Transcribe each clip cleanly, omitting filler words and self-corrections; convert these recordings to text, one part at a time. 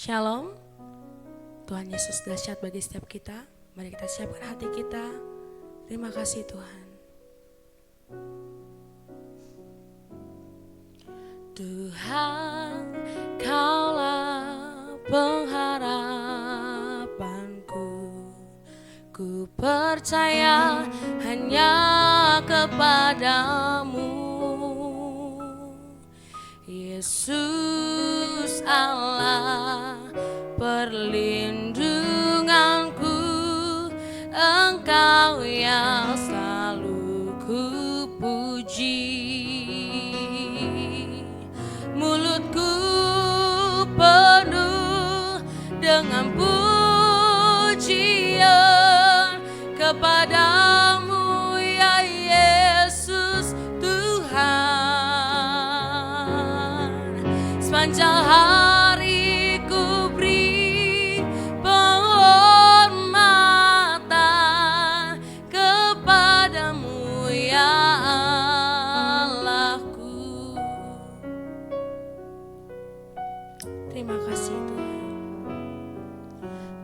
Shalom, Tuhan Yesus dahsyat bagi setiap kita. Mari kita siapkan hati kita. Terima kasih Tuhan. Tuhan, Kaulah pengharapanku. Ku percaya hanya kepadamu, Yesus Allah perlindunganku. Engkau yang selalu ku puji. Mulutku penuh dengan pujian kepadamu ya Yesus Tuhan. Sepanjang hari ku beri penghormatan kepadamu ya Allahku. Terima kasih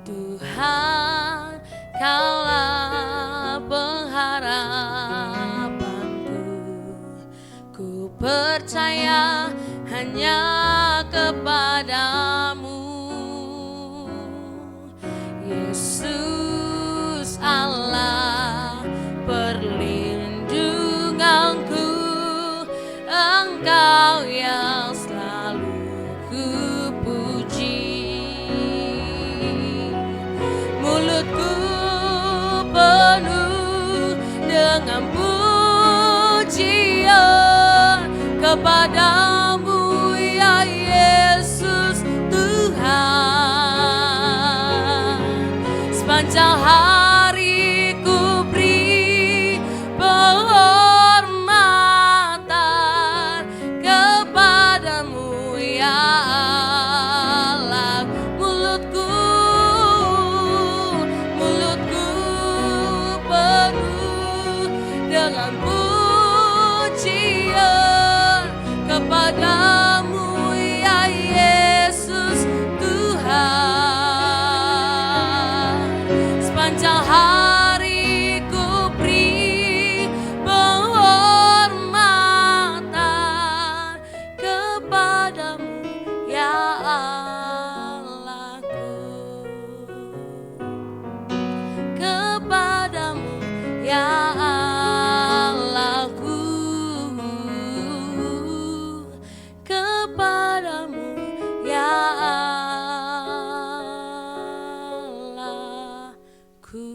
Tuhan, Kaulah pengharapanku. Ku percaya hanya kepadamu, Yesus Allah perlindunganku. Engkau yang selalu ku puji. Mulutku penuh dengan pujian kepadamu ya Yesus Tuhan. Sepanjang hari ku beri penghormatan kepadamu ya Allah. Mulutku penuh dengan pujian kepadamu ya Yesus Tuhan. Sepanjang hari ku beri penghormatan kepadamu ya Allahku. Kepadamu ya Allahku. Kepadamu ya Allahku.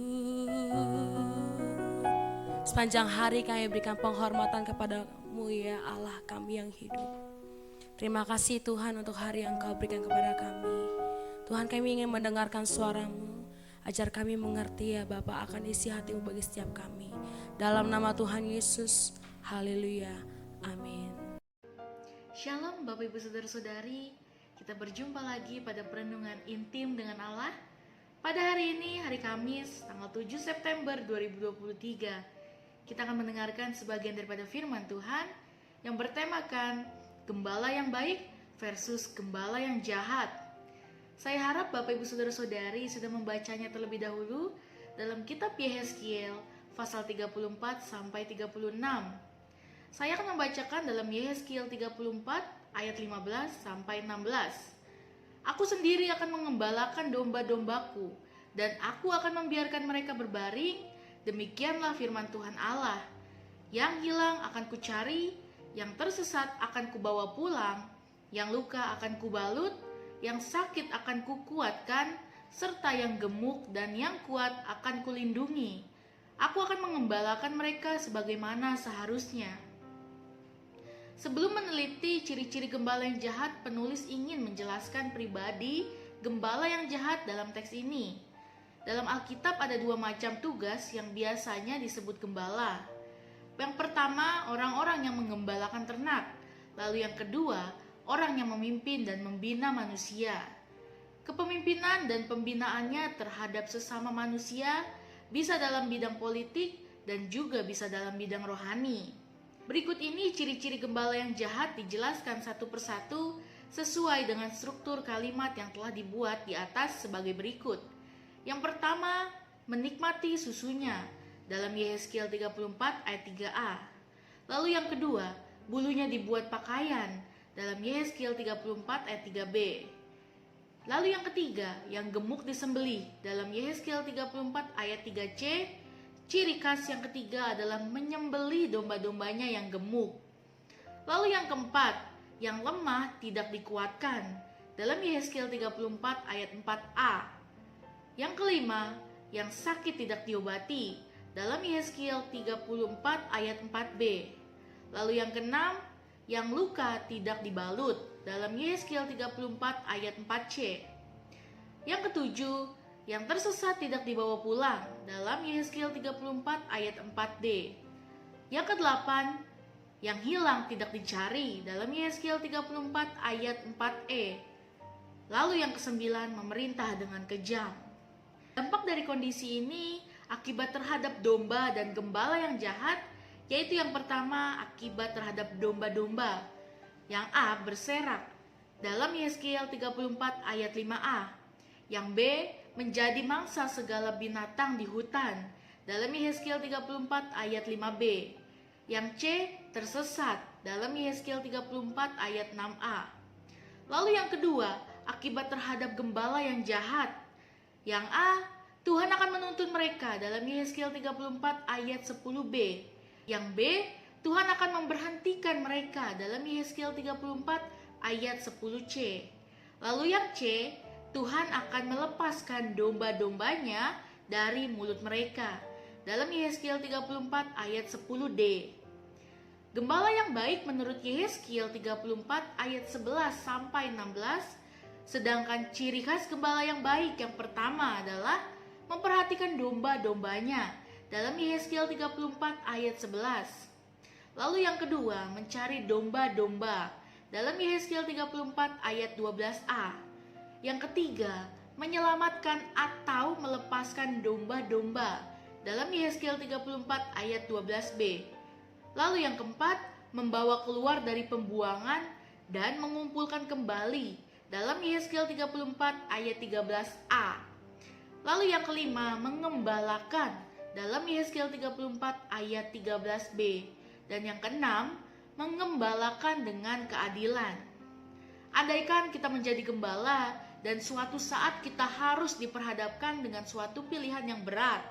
Sepanjang hari kami berikan penghormatan kepadamu ya Allah kami yang hidup. Terima kasih Tuhan untuk hari yang Kau berikan kepada kami. Tuhan, kami ingin mendengarkan suara-Mu. Ajar kami mengerti ya Bapa akan isi hati-Mu bagi setiap kami. Dalam nama Tuhan Yesus, haleluya, amin. Shalom Bapak Ibu Saudara-saudari, kita berjumpa lagi pada perenungan intim dengan Allah. Pada hari ini, hari Kamis, tanggal 7 September 2023, kita akan mendengarkan sebagian daripada firman Tuhan yang bertemakan Gembala yang baik versus Gembala yang jahat. Saya harap Bapak Ibu Saudara-saudari sudah membacanya terlebih dahulu dalam kitab Yehezkiel pasal 34 sampai 36. Saya akan membacakan dalam Yehezkiel 34 ayat 15 sampai 16. Aku sendiri akan mengembalakan domba-dombaku dan aku akan membiarkan mereka berbaring. Demikianlah firman Tuhan Allah. Yang hilang akan kucari, yang tersesat akan kubawa pulang, yang luka akan kubalut, yang sakit akan kukuatkan, serta yang gemuk dan yang kuat akan kulindungi. Aku akan mengembalakan mereka sebagaimana seharusnya. Sebelum meneliti ciri-ciri gembala yang jahat, penulis ingin menjelaskan pribadi gembala yang jahat dalam teks ini. Dalam Alkitab ada dua macam tugas yang biasanya disebut gembala. Yang pertama, orang-orang yang menggembalakan ternak. Lalu yang kedua, orang yang memimpin dan membina manusia. Kepemimpinan dan pembinaannya terhadap sesama manusia bisa dalam bidang politik dan juga bisa dalam bidang rohani. Berikut ini ciri-ciri gembala yang jahat dijelaskan satu persatu sesuai dengan struktur kalimat yang telah dibuat di atas sebagai berikut. Yang pertama, menikmati susunya dalam Yehezkiel 34 ayat 3a. Lalu yang kedua, bulunya dibuat pakaian dalam Yehezkiel 34 ayat 3b. Lalu yang ketiga, yang gemuk disembelih dalam Yehezkiel 34 ayat 3c. Ciri khas yang ketiga adalah menyembelih domba-dombanya yang gemuk. Lalu yang keempat, yang lemah tidak dikuatkan dalam Yehezkiel 34 ayat 4a. Yang kelima, yang sakit tidak diobati dalam Yehezkiel 34 ayat 4b. Lalu yang keenam, yang luka tidak dibalut dalam Yehezkiel 34 ayat 4c. Yang ketujuh, yang tersesat tidak dibawa pulang dalam Yehezkiel 34 ayat 4d. Yang kedelapan, yang hilang tidak dicari dalam Yehezkiel 34 ayat 4e. Lalu yang kesembilan, memerintah dengan kejam. Dampak dari kondisi ini akibat terhadap domba dan gembala yang jahat, yaitu yang pertama akibat terhadap domba-domba yang A berserak dalam Yehezkiel 34 ayat 5a, yang B menjadi mangsa segala binatang di hutan dalam Yehezkiel 34 ayat 5b, yang C tersesat dalam Yehezkiel 34 ayat 6a. Lalu yang kedua akibat terhadap gembala yang jahat, yang A, Tuhan akan menuntun mereka dalam Yehezkiel 34 ayat 10b. Yang B, Tuhan akan memberhentikan mereka dalam Yehezkiel 34 ayat 10c. Lalu yang C, Tuhan akan melepaskan domba-dombanya dari mulut mereka dalam Yehezkiel 34 ayat 10d. Gembala yang baik menurut Yehezkiel 34 ayat 11 sampai 16. Sedangkan ciri khas gembala yang baik yang pertama adalah memperhatikan domba-dombanya dalam Yehezkiel 34 ayat 11. Lalu yang kedua, mencari domba-domba dalam Yehezkiel 34 ayat 12a. Yang ketiga, menyelamatkan atau melepaskan domba-domba dalam Yehezkiel 34 ayat 12b. Lalu yang keempat, membawa keluar dari pembuangan dan mengumpulkan kembali dalam Yehezkiel 34 ayat 13a. Lalu yang kelima, mengembalakan dalam Yehezkiel 34 ayat 13b. Dan yang keenam, mengembalakan dengan keadilan. Andaikan kita menjadi gembala dan suatu saat kita harus diperhadapkan dengan suatu pilihan yang berat,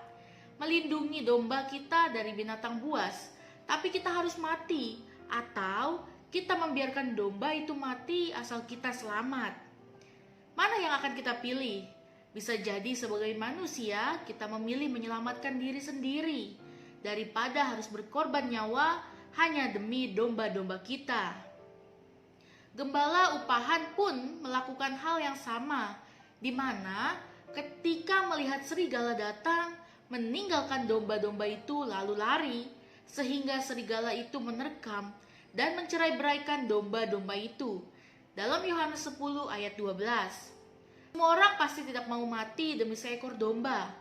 melindungi domba kita dari binatang buas, tapi kita harus mati, atau kita membiarkan domba itu mati asal kita selamat. Mana yang akan kita pilih? Bisa jadi sebagai manusia kita memilih menyelamatkan diri sendiri daripada harus berkorban nyawa hanya demi domba-domba kita. Gembala upahan pun melakukan hal yang sama, di mana ketika melihat serigala datang, meninggalkan domba-domba itu lalu lari, sehingga serigala itu menerkam dan mencerai-beraikan domba-domba itu. Dalam Yohanes 10 ayat 12. Semua orang pasti tidak mau mati demi seekor domba,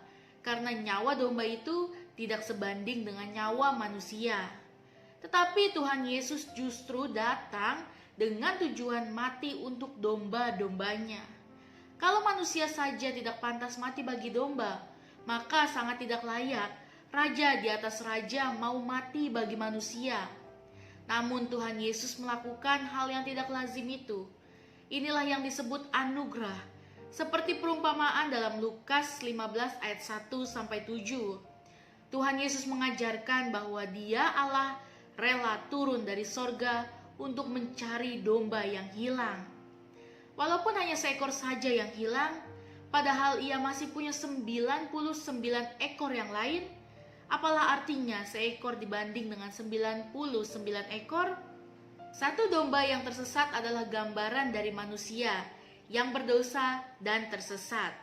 karena nyawa domba itu tidak sebanding dengan nyawa manusia. Tetapi Tuhan Yesus justru datang dengan tujuan mati untuk domba-dombanya. Kalau manusia saja tidak pantas mati bagi domba, maka sangat tidak layak raja di atas raja mau mati bagi manusia. Namun Tuhan Yesus melakukan hal yang tidak lazim itu. Inilah yang disebut anugerah, seperti perumpamaan dalam Lukas 15 ayat 1 sampai 7. Tuhan Yesus mengajarkan bahwa Dia Allah rela turun dari sorga untuk mencari domba yang hilang. Walaupun hanya seekor saja yang hilang, padahal Ia masih punya 99 ekor yang lain. Apalah artinya seekor dibanding dengan 99 ekor? Satu domba yang tersesat adalah gambaran dari manusia yang berdosa dan tersesat.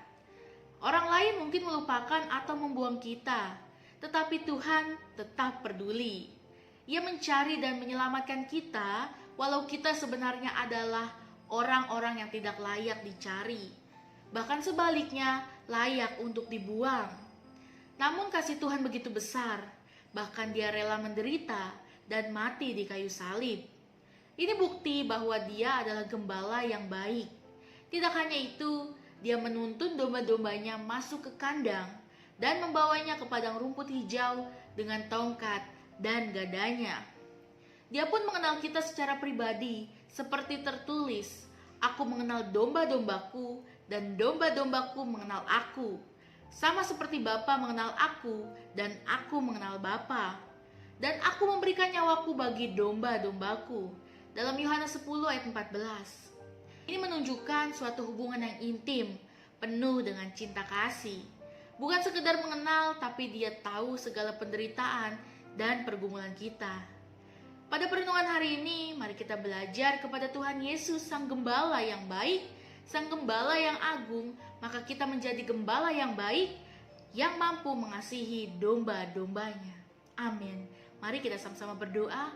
Orang lain mungkin melupakan atau membuang kita, tetapi Tuhan tetap peduli. Ia mencari dan menyelamatkan kita, walau kita sebenarnya adalah orang-orang yang tidak layak dicari. Bahkan sebaliknya, layak untuk dibuang. Namun kasih Tuhan begitu besar, bahkan Dia rela menderita dan mati di kayu salib. Ini bukti bahwa dia adalah gembala yang baik. Tidak hanya itu, dia menuntun domba-dombanya masuk ke kandang dan membawanya ke padang rumput hijau dengan tongkat dan gadanya. Dia pun mengenal kita secara pribadi, seperti tertulis, "Aku mengenal domba-dombaku dan domba-dombaku mengenal aku." Sama seperti Bapa mengenal aku dan aku mengenal Bapa. Dan aku memberikan nyawaku bagi domba-dombaku. Dalam Yohanes 10 ayat 14. Ini menunjukkan suatu hubungan yang intim, penuh dengan cinta kasih. Bukan sekedar mengenal, tapi dia tahu segala penderitaan dan pergumulan kita. Pada perenungan hari ini, mari kita belajar kepada Tuhan Yesus, Sang Gembala yang baik, Sang Gembala yang agung, maka kita menjadi gembala yang baik, yang mampu mengasihi domba-dombanya. Amin. Mari kita sama-sama berdoa.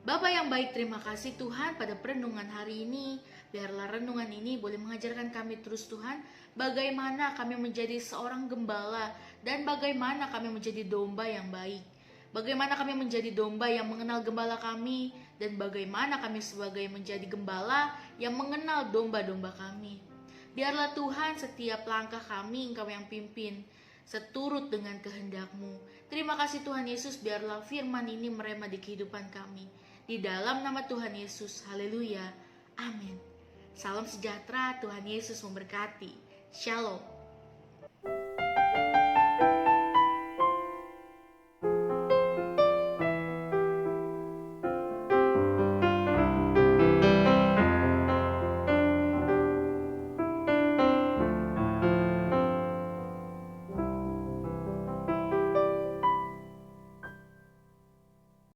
Bapa yang baik, terima kasih Tuhan pada perenungan hari ini. Biarlah renungan ini boleh mengajarkan kami terus Tuhan, bagaimana kami menjadi seorang gembala dan bagaimana kami menjadi domba yang baik. Bagaimana kami menjadi domba yang mengenal gembala kami dan bagaimana kami sebagai menjadi gembala yang mengenal domba-domba kami. Biarlah Tuhan setiap langkah kami Engkau yang pimpin, seturut dengan kehendak-Mu. Terima kasih Tuhan Yesus, biarlah firman ini merema di kehidupan kami. Di dalam nama Tuhan Yesus, haleluya, amin. Salam sejahtera, Tuhan Yesus memberkati. Shalom.